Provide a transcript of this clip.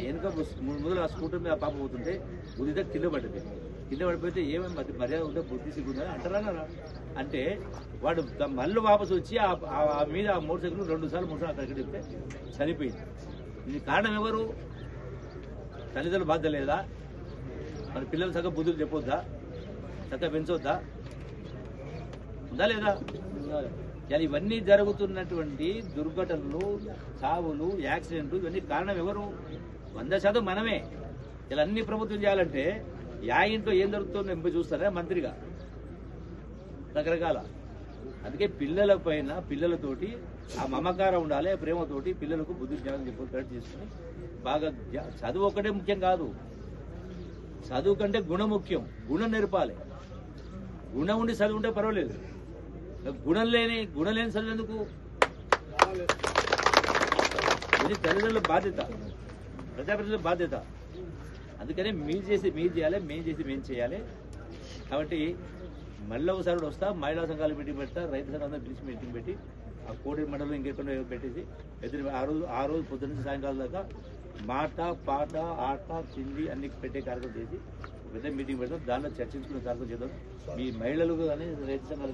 వెనుక ముందు ఆ స్కూటర్ మీద ఆ పాప పోతుంటే ఉదితే కింద పడ్డది. కింద పడిపోతే ఏమేమి మర్యాద ఉంటే బుద్ధి సిగ్గుందని అంటారా అంటే వాడు మళ్ళీ వాపసు వచ్చి ఆ మీద ఆ 3 సెకండ్లు 2 సార్లు 3 సార్లు అక్కడికి చెప్తే చనిపోయింది. ఇది కారణం ఎవరు? తల్లిదండ్రులు బాధ్యత లేదా? మన పిల్లలు సగం బుద్ధులు చెప్పొద్దా? చక్కగా పెంచొద్దా? ఉందా లేదా? ఇవన్నీ జరుగుతున్నటువంటి దుర్ఘటనలు, చావులు, యాక్సిడెంట్లు ఇవన్నీ కారణం ఎవరు? 100% మనమే. ఇలా అన్ని ప్రభుత్వం చేయాలంటే యా ఇంట్లో ఏం జరుగుతుందో ఎంపీ చూస్తారా మంత్రిగా రకరకాల. అందుకే పిల్లల పైన పిల్లలతోటి ఆ మమకారం ఉండాలి, ప్రేమతోటి పిల్లలకు బుద్ధి జ్ఞానం చెప్పేటట్టు చేసుకుని బాగా చదువు ఒకటే ముఖ్యం కాదు. చదువు కంటే గుణం ముఖ్యం. గుణం నేర్పాలి. గుణం ఉండి చదువు ఉంటే పర్వాలేదు. గుణం లేని చదువు ఎందుకు? ఇది తల్లిదండ్రుల బాధ్యత, ప్రజాప్రతినిధుల బాధ్యత. అందుకనే మీరు చేయాలి, మేము చేయాలి. కాబట్టి మళ్ళీ ఒకసారి వస్తా, మహిళా సంఘాలు మీటింగ్ పెడతా, రైతు సంఘాలు పిలిచి మీటింగ్ పెట్టి ఆ కోడి మండలం ఇంకెక్కడో పెట్టేసి ఆ రోజు పొద్దున్న నుంచి సాయంకాలం దాకా మాట, పాట, ఆట, తిండి అన్ని పెట్టే కార్యక్రమం చేసి పెద్ద మీటింగ్ పెడతాం. దానిలో చర్చించుకునే కార్యక్రమం చేద్దాం. మీ మహిళలు కానీ రైతు సంఘాలు